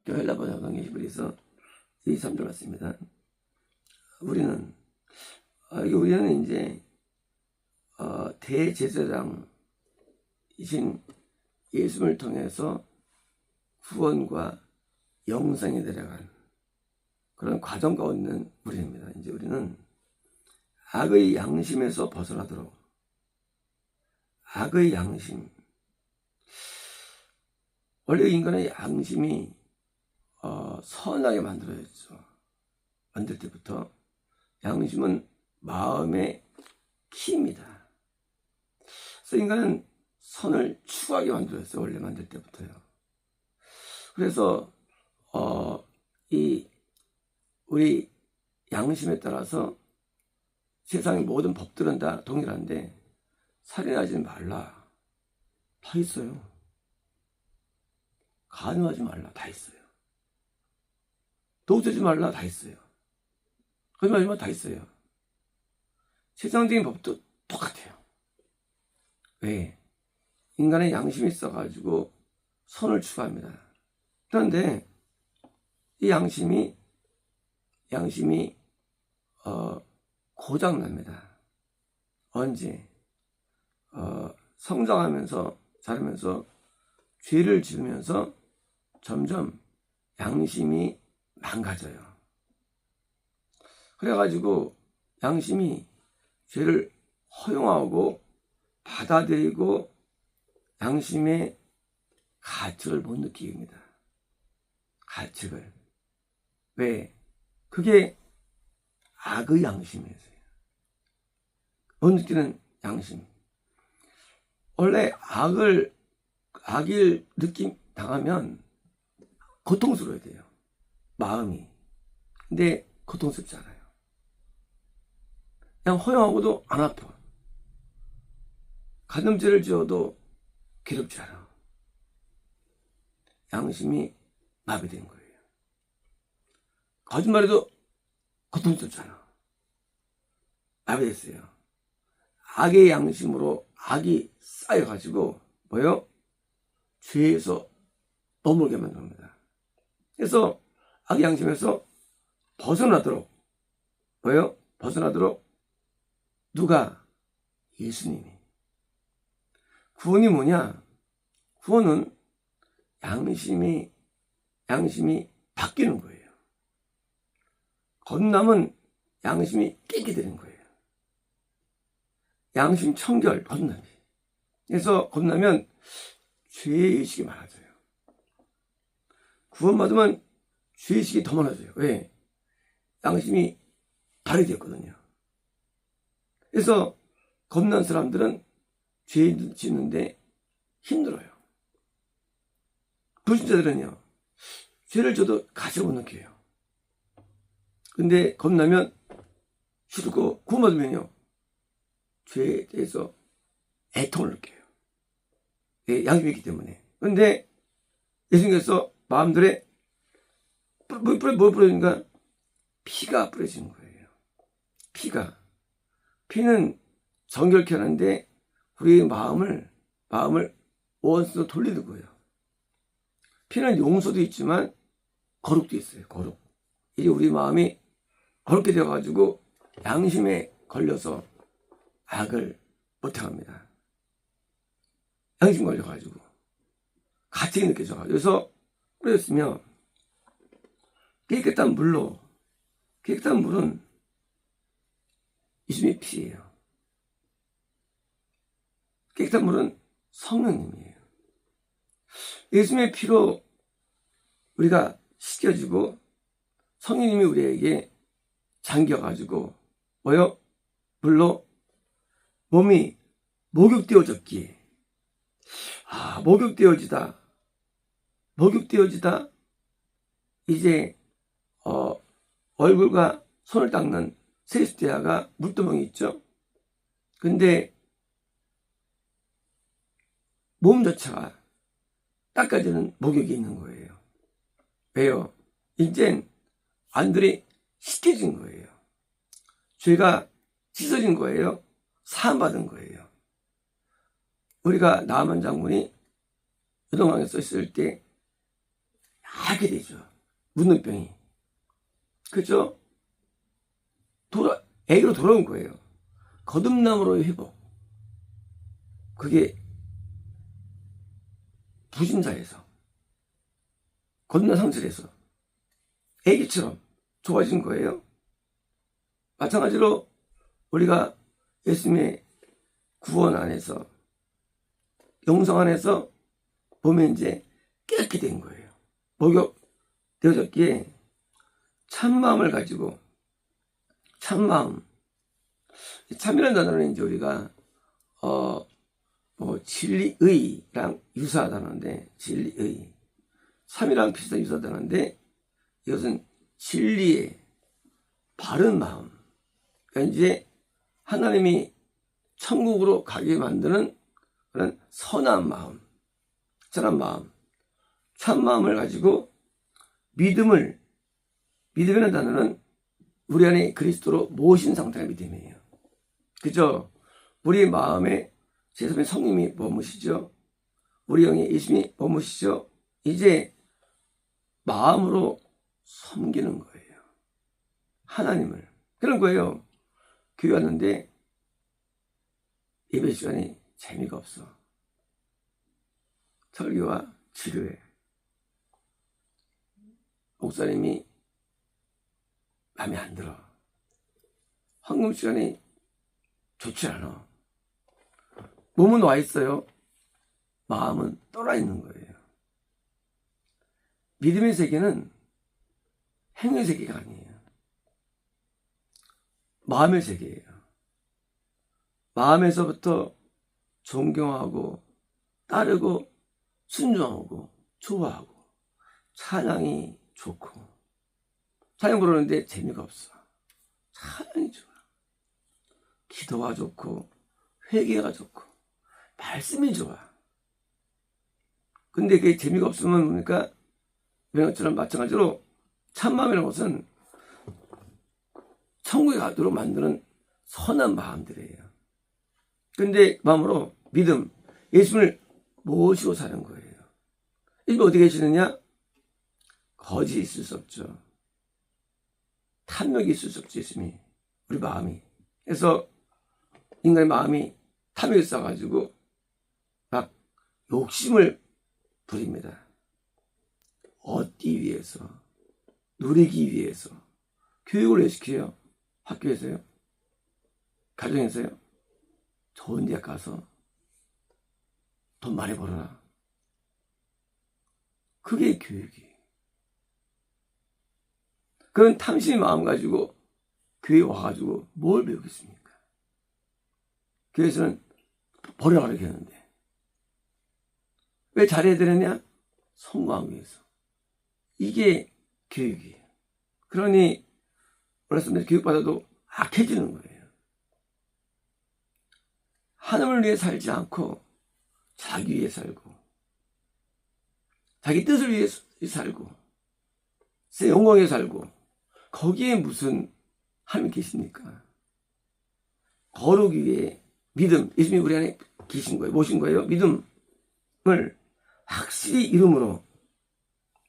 헬라 번역한 히브리서 2, 3절 맞습니다. 우리는 이제 대제사장이신 예수를 통해서 구원과 영생에 내려간 그런 과정 가운데 있는 우리입니다. 이제 우리는 악의 양심에서 벗어나도록, 악의 양심, 원래 인간의 양심이 선하게 만들어졌죠. 만들 때부터 양심은 마음의 키입니다. 그래서 인간은 선을 추구하게 만들어졌어요. 원래 만들 때부터요. 그래서 우리 양심에 따라서 세상의 모든 법들은 다 동일한데, 살인하지 말라 다 있어요. 간음하지 말라 다 있어요. 도둑질하지 말라 다 있어요. 거짓말하지 말라 다 있어요. 세상적인 법도 똑같아요. 왜? 인간의 양심이 있어가지고 선을 추구합니다. 그런데 이 양심이 고장납니다. 언제? 성장하면서 자라면서 죄를 지으면서 점점 양심이 망가져요. 그래가지고 양심이 죄를 허용하고 받아들이고 양심의 가책을 못 느끼게 합니다. 가책을. 왜? 그게 악의 양심이에요. 못 느끼는 양심. 원래 악을 당하면 고통스러워야 돼요. 마음이. 근데 고통스럽지 않아요. 그냥 허용하고도 안 아파. 간음죄를 지어도 괴롭지 않아. 양심이 마비된 거예요. 거짓말해도 고통스럽지 않아. 마비됐어요. 악의 양심으로 악이 쌓여가지고 뭐요? 죄에서 머물게 만듭니다. 그래서 악의 양심에서 벗어나도록 뭐요? 벗어나도록 누가? 예수님이. 구원이 뭐냐? 구원은 양심이 바뀌는 거예요. 거듭남은 양심이 깨끗해지는 거예요. 양심 청결, 거듭남이. 그래서 거듭나면 죄의식이 많아져요. 구원받으면 죄의식이 더 많아져요. 왜? 양심이 발휘되었거든요. 그래서 거듭난 사람들은 죄 짓는데 힘들어요. 불신자들은요, 죄를 져도 가치를 못 느껴요. 근데 겁나면 싫고 구원받으면요, 죄에 대해서 애통을 느껴요. 양심이 있기 때문에. 근데 예수님께서 마음들에 뭘 뿌려주니까 피가 뿌려지는 거예요. 피는 정결케 하는데 우리의 마음을 원수로 돌리는 거예요. 피는 용서도 있지만 거룩도 있어요. 거룩. 이게 우리 마음이 거룩게 되어가지고 양심에 걸려서 악을 못해갑니다. 양심 걸려가지고 가책이 느껴져가지고. 그래서 뿌렸으면 깨끗한 물은 예수님의 피예요. 깨끗한 물은 성령님이에요. 예수님의 피로 우리가 씻겨지고 성령님이 우리에게 잠겨가지고 뭐요? 물로 몸이 목욕되어졌기에 목욕되어지다 이제 얼굴과 손을 닦는 세수대야가 물두멍이 있죠. 근데 몸 자체가 닦아지는 목욕이 있는 거예요. 왜요? 이젠 안들이 씻겨진 거예요. 죄가 씻어진 거예요. 사함받은 거예요. 우리가 나아만 장군이 요동강에 서 있을 때 하게 되죠. 문둥병이. 그죠? 애기로 돌아온 거예요. 거듭남으로의 회복. 그게 부진자에서, 거듭난 상실에서 애기처럼 좋아진 거예요. 마찬가지로 우리가 예수님의 구원 안에서, 영성 안에서 보면 이제 깨닫게 된 거예요. 목욕되어졌기에 참마음을 가지고, 참마음, 참이라는 단어는 이제 우리가 진리의랑 유사하다는데, 진리의, 참이랑 비슷한 유사하다는데, 이것은 진리의 바른 마음. 그러니까 이제 하나님이 천국으로 가게 만드는 그런 선한 마음, 참 마음을 가지고 믿음이라는 단어는 우리 안에 그리스도로 모신 상태가 믿음이에요. 그죠? 우리 마음에 제3의 성님이 머무시죠. 우리 영에 예수님이 머무시죠. 이제 마음으로 섬기는 거예요. 하나님을. 그런 거예요. 교회 왔는데 예배 시간이 재미가 없어. 설교와 지루해. 목사님이 마음에 안 들어. 황금 시간이 좋지 않아. 몸은 와 있어요. 마음은 떠나 있는 거예요. 믿음의 세계는 행의 세계가 아니에요. 마음의 세계예요. 마음에서부터 존경하고 따르고 순종하고 좋아하고, 찬양이 좋고, 찬양 부르는데 재미가 없어. 찬양이 좋아. 기도가 좋고 회개가 좋고 말씀이 좋아. 근데 그게 재미가 없으면 뭡니까? 이런 것처럼 마찬가지로 참마음이라는 것은 천국에 가도록 만드는 선한 마음들이에요. 근데 마음으로 믿음, 예수님을 모시고 사는 거예요. 예수님 어디 계시느냐? 거짓이 있을 수 없죠. 탐욕이 있을 수 없죠. 예수님이, 우리 마음이. 그래서 인간의 마음이 탐욕이 있어가지고 막 욕심을 부립니다. 얻기 위해서, 누리기 위해서. 교육을 왜 시켜요? 학교에서요? 가정에서요? 좋은 대학 가서 돈 많이 벌어라. 그게 교육이에요. 그런 탐심의 마음 가지고 교회에 와가지고 뭘 배우겠습니까? 교회에서는 버려라 이렇게 하는데 왜 잘해야 되느냐? 성공하기 위해서. 이게 교육이에요. 그러니 어렸을 때 교육받아도 악해지는 거예요. 하나님을 위해 살지 않고 자기 위해 살고, 자기 뜻을 위해 살고, 새 영광에 살고, 거기에 무슨 하나님 계십니까? 거룩 위에 믿음, 예수님이 우리 안에 계신 거예요. 모신 거예요. 믿음을 확실히 이름으로,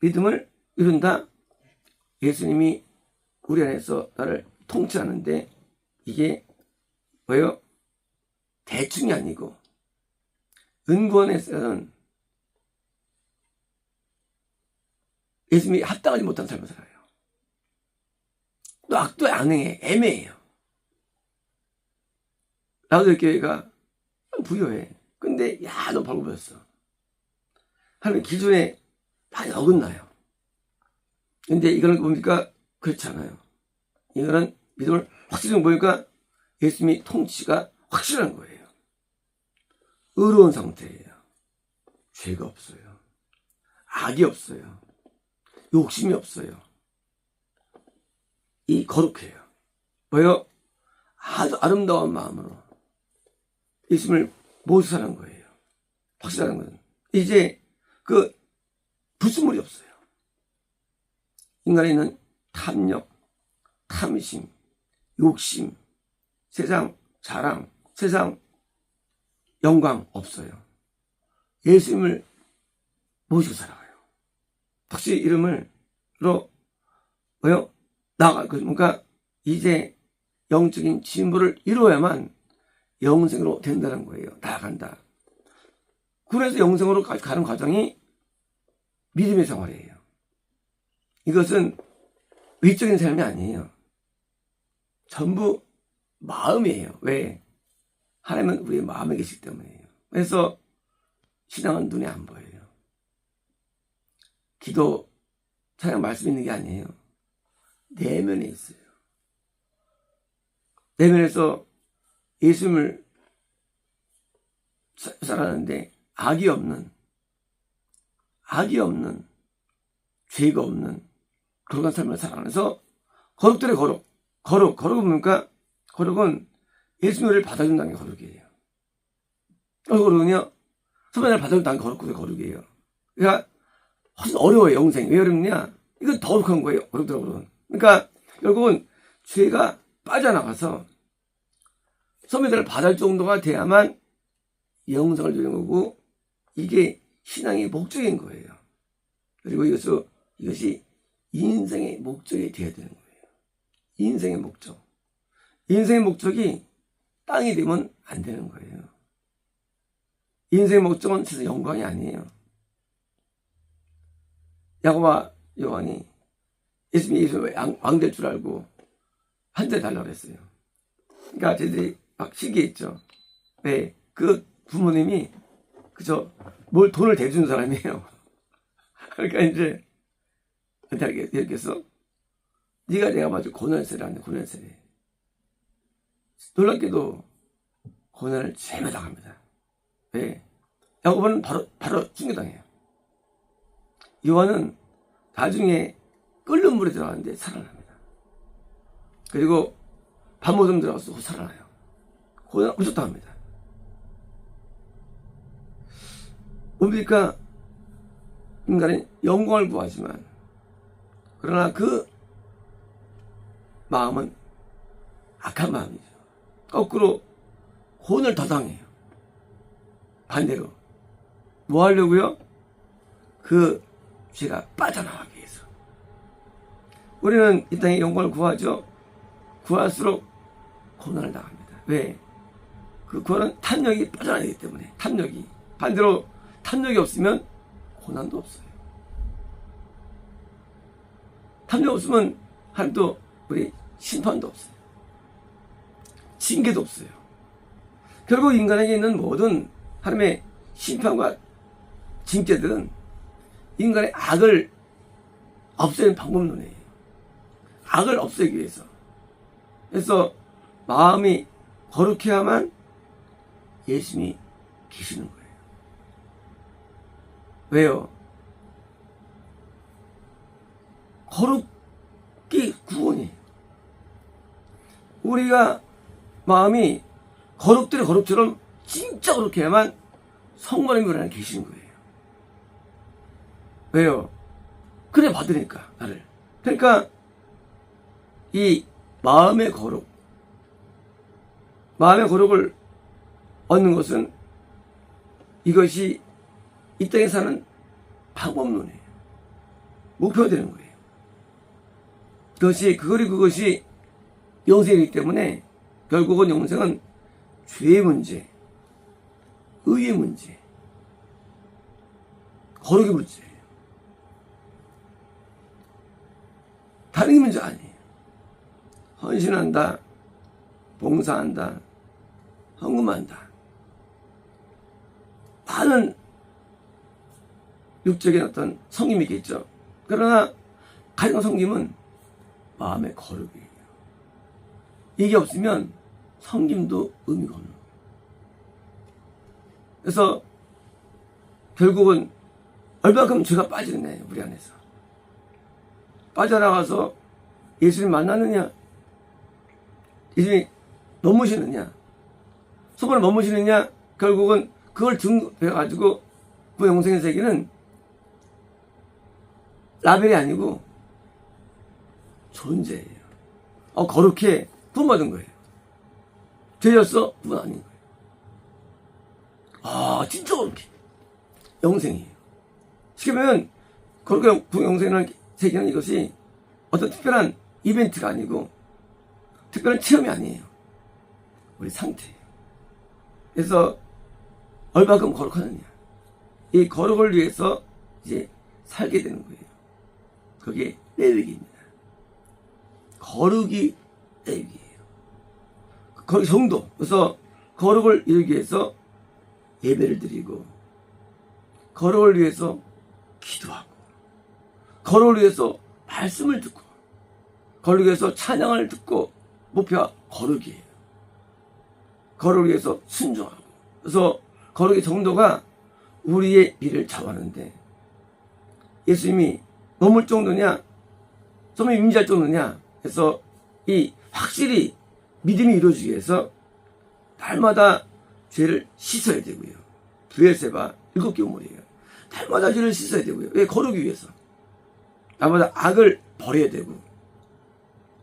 믿음을 이룬다. 예수님이 우리 안에서 나를 통치하는데 이게 뭐예요? 대충이 아니고 은구원에서는 예수님이 합당하지 못한 삶을 살아요. 또 악도 안 행해. 애매해요. 라우디게아 교회가 부유해. 근데 너 벌거벗었어. 하나님 기준에 많이 어긋나요. 근데 이거는 뭡니까? 그렇지 않아요. 이거는 믿음을 확실히 보니까 예수님이 통치가 확실한 거예요. 의로운 상태예요. 죄가 없어요. 악이 없어요. 욕심이 없어요. 이 거룩해요. 뭐요? 아주 아름다운 마음으로 예수님을 모두 사는 거예요. 확실한 건 이제 그 불순물이 없어요. 인간에 있는 탐욕, 탐심, 욕심, 세상 자랑, 세상 영광 없어요. 예수님을 모시고 살아가요. 확실히 이름으로 뭐요? 그러니까 이제 영적인 진보를 이루어야만 영생으로 된다는 거예요. 나아간다. 그래서 영생으로 가는 과정이 믿음의 생활이에요. 이것은 외적인 삶이 아니에요. 전부 마음이에요. 왜? 하나님은 우리의 마음에 계시기 때문이에요. 그래서 신앙은 눈에 안 보여요. 기도, 찬양 말씀 있는 게 아니에요. 내면에 있어요. 내면에서 예수님을 살아가는데 악이 없는, 죄가 없는 거룩한 삶을 살아가면서 거룩들의 거룩은 뭡니까? 거룩은 예수님을 받아준다는 게 거룩이에요. 거룩은요, 소변을 받아준다는 게 거룩이에요. 그러니까 훨씬 어려워요, 영생. 왜 어렵냐? 이건 더 거룩한 거예요, 거룩은. 그러니까 결국은 죄가 빠져나가서 소변을 받을 정도가 돼야만 영생을 누리는 거고, 이게 신앙의 목적인 거예요. 그리고 이것이 인생의 목적이 되어야 되는 거예요. 인생의 목적. 인생의 목적이 땅이 되면 안 되는 거예요. 인생의 목적은 진짜 영광이 아니에요. 야고보와 요한이 예수님이 왕 될 줄 알고 한 대 달라고 했어요. 그러니까 저희들이 막 시기했죠. 왜? 그 부모님이 그저 돈을 대주는 사람이에요. 그러니까 이제 이렇게 해서 네가 내가 봐도 고난세를 하네. 고난세를. 놀랍게도 고난을 제일 당합니다. 왜? 야고보는 바로 징계당해요. 요한은 나중에 끓는 물에 들어가는데 살아납니다. 그리고 밤모섬 들어가서 살아나요. 고난 엄청 당합니다. 뭡니까? 인간은 영광을 구하지만 그러나 그 마음은 악한 마음이죠. 거꾸로 혼을 더 당해요. 반대로 뭐 하려고요? 그 죄가 빠져나가기 위해서. 우리는 이 땅에 영광을 구하죠. 구할수록 고난을 당합니다. 왜? 그 구하는 탐욕이 빠져나가기 때문에. 탐욕이. 반대로 탐욕이 없으면 고난도 없어요. 탐욕 없으면 하나님도 우리 심판도 없어요. 징계도 없어요. 결국 인간에게 있는 모든 하나님의 심판과 징계들은 인간의 악을 없애는 방법론이에요. 악을 없애기 위해서. 그래서 마음이 거룩해야만 예수님이 계시는 거예요. 왜요? 거룩이 구원이에요. 우리가 마음이 거룩들의 거룩처럼 진짜 거룩해야만 성령님이 우리 안에 계시는 거예요. 왜요? 그래 받으니까 나를. 그러니까 이 마음의 거룩을 얻는 것은 이것이 이 땅에 사는 방법론이에요. 목표가 되는 거예요. 그것이 영생이기 때문에 결국은 영생은 죄의 문제, 의의 문제, 거룩의 문제예요. 다른 문제 아니에요. 헌신한다, 봉사한다, 헌금한다. 많은 육적인 어떤 성김이 있겠죠. 그러나 가장 성김은 마음의 거룩이에요. 이게 없으면 성김도 의미가 없는 거예요. 그래서 결국은 얼마큼 죄가 빠지겠냐, 우리 안에서. 빠져나가서 예수님 만나느냐, 예수님이 머무시느냐, 소반을 머무시느냐, 결국은 그걸 등배가지고 그 영생의 세계는 라벨이 아니고 존재예요. 거룩해, 구원받은 거예요. 죄였어? 구원 아닌 거예요. 진짜 거룩해. 영생이에요. 쉽게 보면 거룩의 영생이라는 세계는 이것이 어떤 특별한 이벤트가 아니고 특별한 체험이 아니에요. 우리 상태예요. 그래서 얼마큼 거룩하느냐. 이 거룩을 위해서 이제 살게 되는 거예요. 그게 레위기입니다. 거룩이 레위기예요. 거룩 정도. 그래서 거룩을 이루기 위해서 예배를 드리고, 거룩을 위해서 기도하고, 거룩을 위해서 말씀을 듣고, 거룩을 위해서 찬양을 듣고, 목표가 거룩이에요. 거룩을 위해서 순종하고. 그래서 거룩의 정도가 우리의 미래를 좌우하는데, 예수님이 머물 정도냐, 좀 임재할 정도냐 해서 이 확실히 믿음이 이루어지기 위해서 날마다 죄를 씻어야 되고요. 브엘세바 7개 우물이에요. 날마다 죄를 씻어야 되고요. 왜? 거룩이 위해서. 날마다 악을 버려야 되고,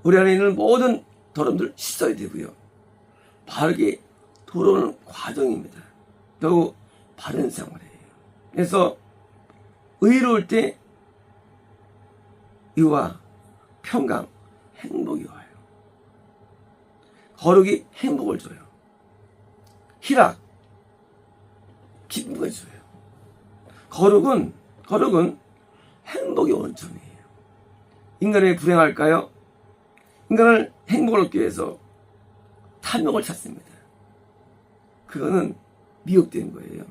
우리 안에 있는 모든 더러움들 씻어야 되고요. 바르게 돌아오는 과정입니다. 결국 바른 생활이에요. 그래서 의로울 때 유와 평강, 행복이 와요. 거룩이 행복을 줘요. 희락, 기쁨을 줘요. 거룩은 행복의 원천이에요. 인간이 불행할까요? 인간은 행복을 얻기 위해서 탐욕을 찾습니다. 그거는 미혹된 거예요.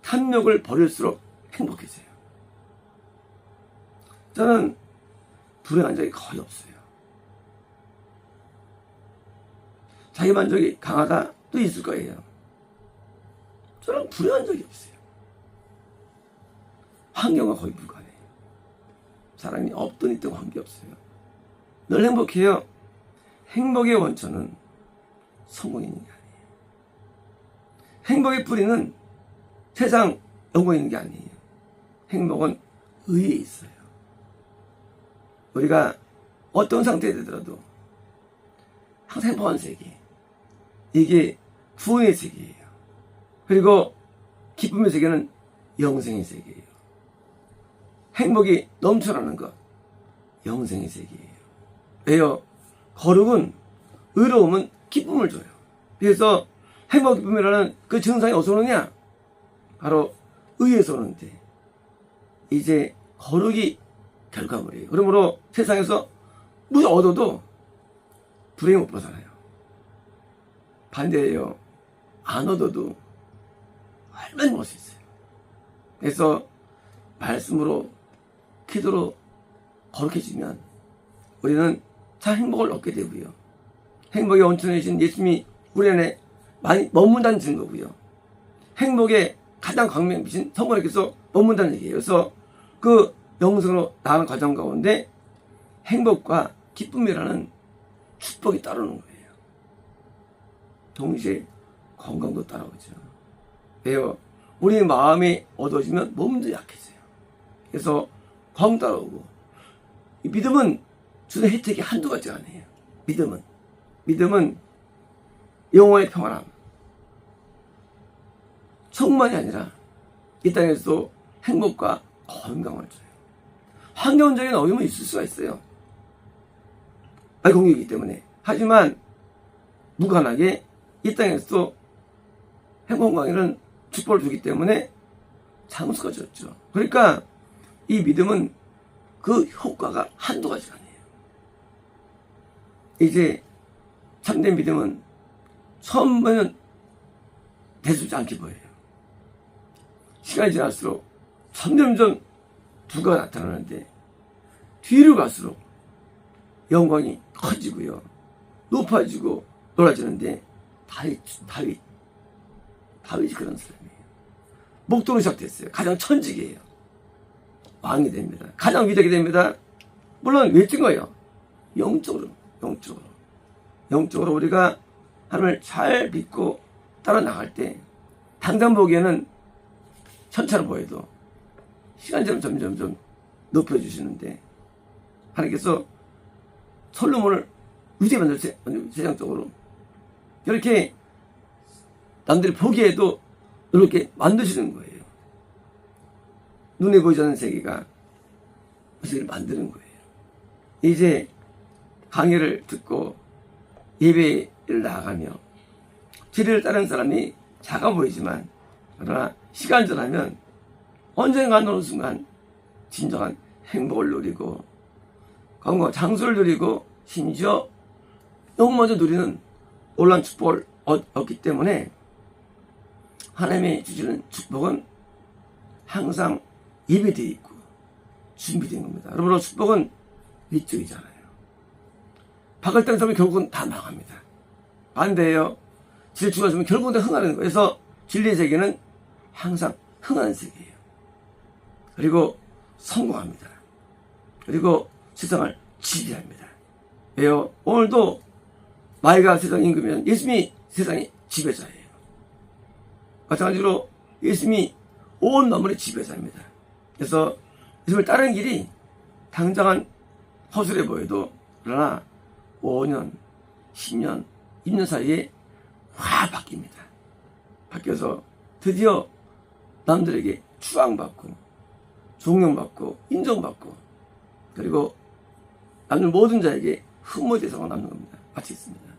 탐욕을 버릴수록 행복해져요. 저는 불행한 적이 거의 없어요. 자기 만족이 강하다 또 있을 거예요. 저는 불행한 적이 없어요. 환경과 거의 무관해요. 사람이 없든 있든 관계없어요. 늘 행복해요. 행복의 원천은 성공이 있는 게 아니에요. 행복의 뿌리는 세상 영광이 있는 게 아니에요. 행복은 의에 있어요. 우리가 어떤 상태에 되더라도 항상 행복한 세계, 이게 구원의 세계예요. 그리고 기쁨의 세계는 영생의 세계예요. 행복이 넘쳐나는 것, 영생의 세계예요. 왜요? 거룩은, 의로움은 기쁨을 줘요. 그래서 행복 기쁨이라는 그 증상이 어디서 오느냐? 바로 의에서 오는데, 이제 거룩이 결과물이에요. 그러므로 세상에서 무엇을 얻어도 불행이 못 벗어나요. 반대예요. 안 얻어도 얼마나 먹을 수 있어요. 그래서 말씀으로, 기도로 거룩해지면 우리는 참 행복을 얻게 되고요. 행복의 원천이신 예수님이 우리 안에 많이 머문다는 증거고요. 행복의 가장 광명이신 성령께서 머문다는 얘기예요. 그래서 그 영생으로 나가는 과정 가운데 행복과 기쁨이라는 축복이 따르는 거예요. 동시에 건강도 따라오죠. 왜요? 우리 마음이 어두워지면 몸도 약해져요. 그래서 건강 따라오고, 이 믿음은 주는 혜택이 한두 가지가 아니에요. 믿음은 영혼의 평안함, 천국만이 아니라 이 땅에서도 행복과 건강을 줘요. 환경적인 어려움은 있을 수가 있어요. 공격이기 때문에. 하지만 무관하게 이 땅에서도 행복 건강에는 축복을 주기 때문에 장수가 졌죠. 그러니까 이 믿음은 그 효과가 한두 가지가 아니에요. 이제 참된 믿음은 처음에는 대수지 않게 보여요. 시간이 지날수록 점점점 두가 나타나는데, 뒤로 갈수록 영광이 커지고요, 높아지고 놀라지는데, 다윗이 그런 사람이에요. 목동으로 시작됐어요. 가장 천직이에요. 왕이 됩니다. 가장 위대하게 됩니다. 물론 외적인 거예요. 영적으로 우리가 하나님을 잘 믿고 따라 나갈 때, 당장 보기에는 천차로 보여도 시간처럼 점점 높여주시는데, 하나님께서 솔로몬을 위대히 만들었어요. 세상적으로 이렇게 남들이 보기에도 이렇게 만드시는 거예요. 눈에 보이지 않는 세계가 우리를 만드는 거예요. 이제 강의를 듣고 예배를 나아가며 진리를 따르는 사람이 작아 보이지만 그러나 시간 지나면 언젠가 어느 순간 진정한 행복을 누리고 건강한 장수를 누리고 심지어 너무 먼저 누리는 놀라운 축복을 얻기 때문에 하나님이 주시는 축복은 항상 예배되어 있고 준비된 겁니다. 여러분, 축복은 위쪽이잖아요. 박을 때는 사람이 결국은 다 망합니다. 반대예요. 진리 주어지면 결국은 다 흥하는 거예요. 그래서 진리의 세계는 항상 흥하는 세계예요. 그리고 성공합니다. 그리고 세상을 지배합니다. 왜요? 오늘도 마귀가 세상 임금이면 예수님이 세상의 지배자예요. 마찬가지로 예수님이 온 만물의 지배자입니다. 그래서 예수님을 따르는 길이 당장은 허술해 보여도 그러나 5년, 10년, 2년 사이에 확 바뀝니다. 바뀌어서 드디어 남들에게 추앙받고 존경받고 인정받고 그리고 남는 모든 자에게 흠모의 대상으로 남는 겁니다. 마치겠습니다.